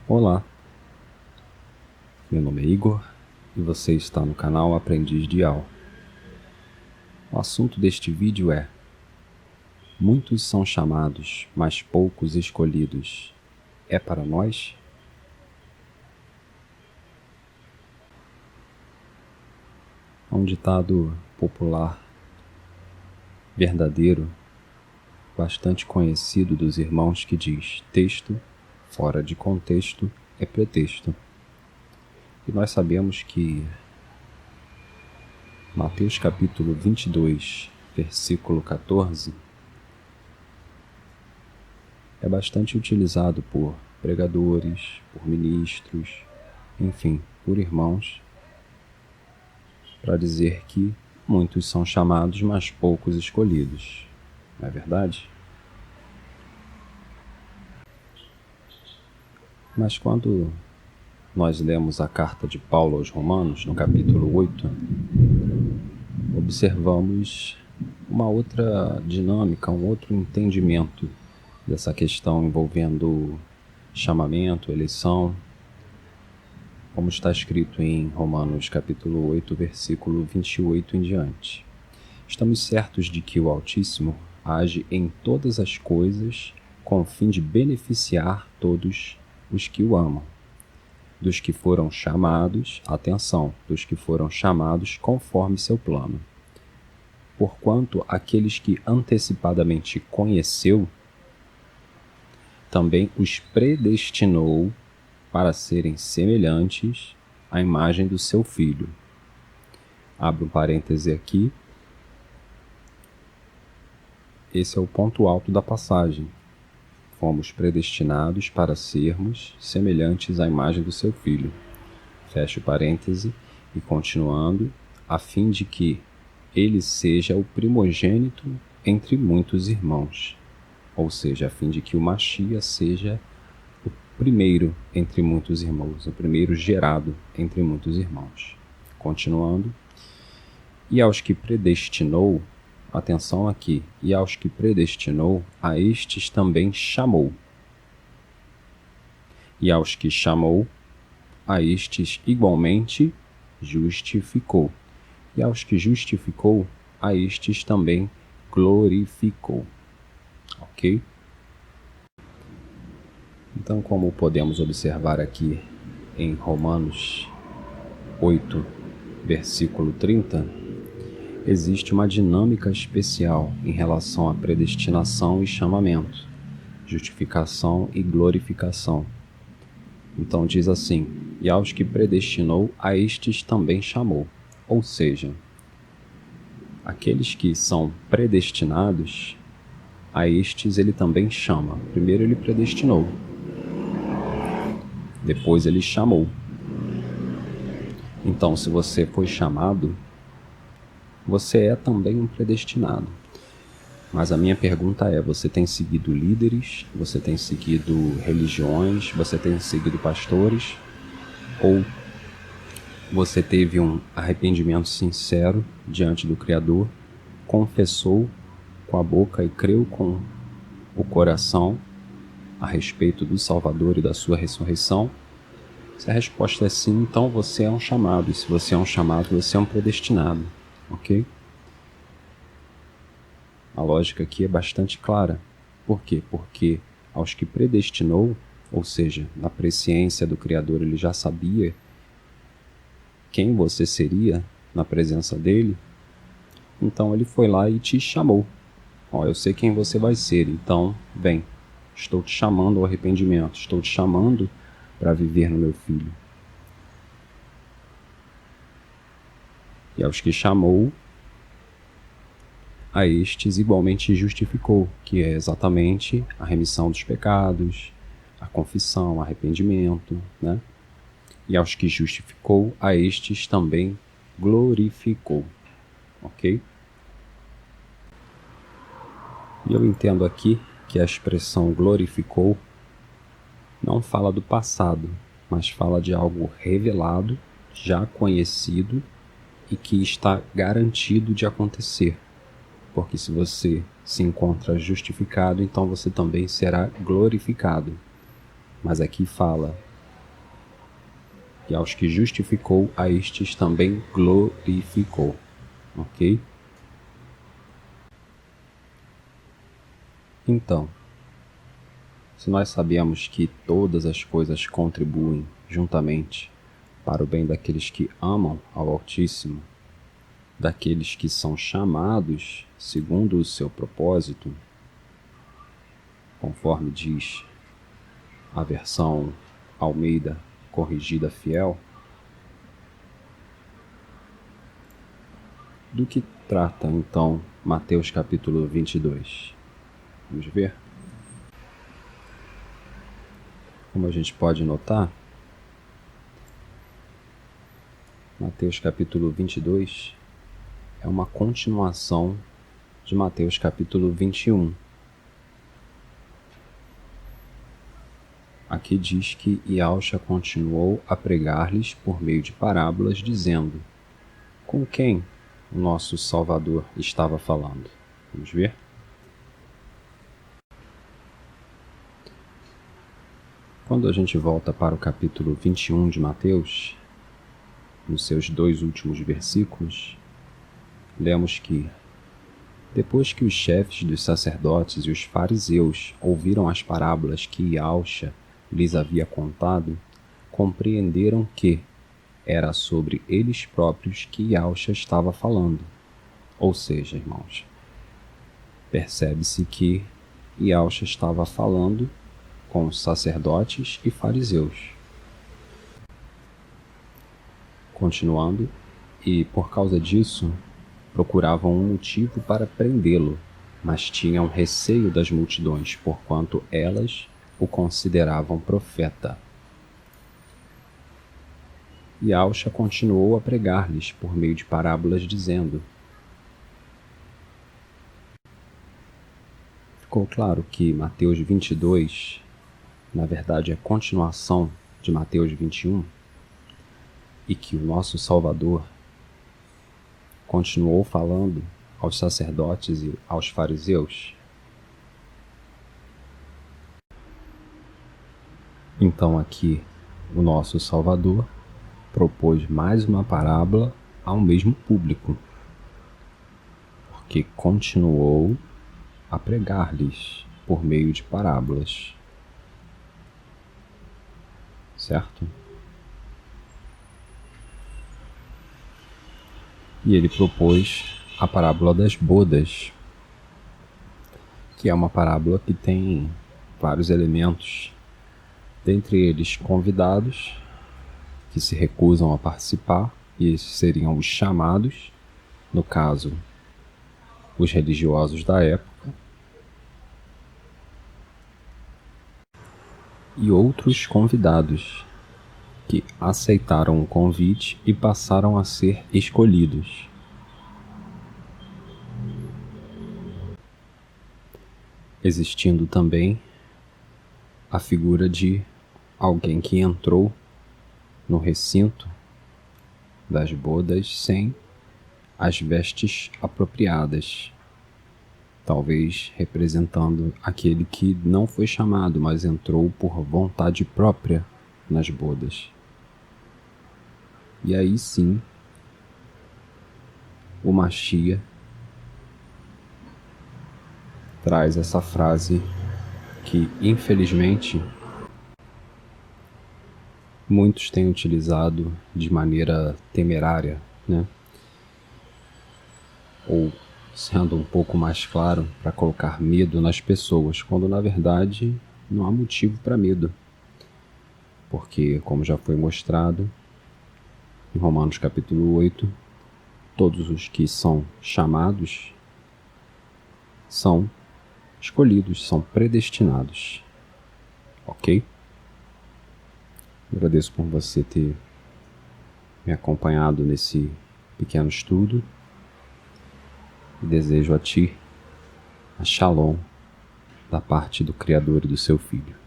Olá, meu nome é Igor e você está no canal Aprendiz de Al. O assunto deste vídeo é: muitos são chamados, mas poucos escolhidos. É para nós? Há um ditado popular verdadeiro, bastante conhecido dos irmãos, que diz: texto fora de contexto é pretexto. E nós sabemos que Mateus capítulo 22, versículo 14, é bastante utilizado por pregadores, por ministros, enfim, por irmãos, para dizer que muitos são chamados, mas poucos escolhidos. Não é verdade? Mas quando nós lemos a carta de Paulo aos Romanos, no capítulo 8, observamos uma outra dinâmica, um outro entendimento dessa questão envolvendo chamamento, eleição, como está escrito em Romanos capítulo 8, versículo 28 em diante. Estamos certos de que o Altíssimo age em todas as coisas com o fim de beneficiar todos os que o amam, dos que foram chamados, atenção, dos que foram chamados conforme seu plano. Porquanto aqueles que antecipadamente conheceu, também os predestinou para serem semelhantes à imagem do seu Filho. Abro um parêntese aqui. Esse é o ponto alto da passagem. Fomos predestinados para sermos semelhantes à imagem do seu Filho. Fecho parêntese e continuando, a fim de que ele seja o primogênito entre muitos irmãos. Ou seja, a fim de que o Machia seja o primeiro entre muitos irmãos, o primeiro gerado entre muitos irmãos. Continuando, e aos que predestinou, atenção aqui, e aos que predestinou, a estes também chamou. E aos que chamou, a estes igualmente justificou. E aos que justificou, a estes também glorificou. Ok? Então, como podemos observar aqui em Romanos 8, versículo 30, existe uma dinâmica especial em relação à predestinação e chamamento, justificação e glorificação. Então diz assim: e aos que predestinou, a estes também chamou. Ou seja, aqueles que são predestinados, a estes ele também chama. Primeiro ele predestinou, depois ele chamou. Então, se você foi chamado, você é também um predestinado. Mas a minha pergunta é: você tem seguido líderes? Você tem seguido religiões? Você tem seguido pastores? Ou você teve um arrependimento sincero diante do Criador, confessou com a boca e creu com o coração a respeito do Salvador e da sua ressurreição? Se a resposta é sim, então você é um chamado. E se você é um chamado, você é um predestinado. Ok? A lógica aqui é bastante clara. Por quê? Porque aos que predestinou, ou seja, na presciência do Criador, ele já sabia quem você seria na presença dele, então ele foi lá e te chamou. Ó, eu sei quem você vai ser, então vem. Estou te chamando ao arrependimento, estou te chamando para viver no meu Filho. E aos que chamou, a estes igualmente justificou, que é exatamente a remissão dos pecados, a confissão, o arrependimento, né? E aos que justificou, a estes também glorificou. Ok? E eu entendo aqui que a expressão glorificou não fala do passado, mas fala de algo revelado, já conhecido e que está garantido de acontecer. Porque se você se encontra justificado, então você também será glorificado. Mas aqui fala e aos que justificou, a estes também glorificou. Ok? Então, se nós sabemos que todas as coisas contribuem juntamente para o bem daqueles que amam ao Altíssimo, daqueles que são chamados segundo o seu propósito, conforme diz a versão Almeida Corrigida Fiel, do que trata então Mateus capítulo 22? Vamos ver? Como a gente pode notar, Mateus capítulo 22 é uma continuação de Mateus capítulo 21. Aqui diz que Yahshua continuou a pregar-lhes por meio de parábolas, dizendo: com quem o nosso Salvador estava falando? Vamos ver? Quando a gente volta para o capítulo 21 de Mateus, nos seus 2 últimos versículos, lemos que, depois que os chefes dos sacerdotes e os fariseus ouviram as parábolas que Yahshua lhes havia contado, compreenderam que era sobre eles próprios que Yahshua estava falando. Ou seja, irmãos, percebe-se que Yahshua estava falando com os sacerdotes e fariseus. Continuando, e por causa disso, procuravam um motivo para prendê-lo, mas tinham receio das multidões, porquanto elas o consideravam profeta. Yahshua continuou a pregar-lhes por meio de parábolas, dizendo: ficou claro que Mateus 22, na verdade, é continuação de Mateus 21, e que o nosso Salvador continuou falando aos sacerdotes e aos fariseus? Então aqui o nosso Salvador propôs mais uma parábola ao mesmo público, porque continuou a pregar-lhes por meio de parábolas. Certo? E ele propôs a parábola das bodas, que é uma parábola que tem vários elementos, dentre eles convidados que se recusam a participar, e esses seriam os chamados, no caso, os religiosos da época, e outros convidados que aceitaram o convite e passaram a ser escolhidos. Existindo também a figura de alguém que entrou no recinto das bodas sem as vestes apropriadas, talvez representando aquele que não foi chamado, mas entrou por vontade própria nas bodas. E aí sim, o Mashiach traz essa frase que, infelizmente, muitos têm utilizado de maneira temerária, né? Ou, sendo um pouco mais claro, para colocar medo nas pessoas, quando na verdade não há motivo para medo. Porque, como já foi mostrado em Romanos capítulo 8, todos os que são chamados são escolhidos, são predestinados. Ok? Agradeço por você ter me acompanhado nesse pequeno estudo e desejo a ti a Shalom da parte do Criador e do seu Filho.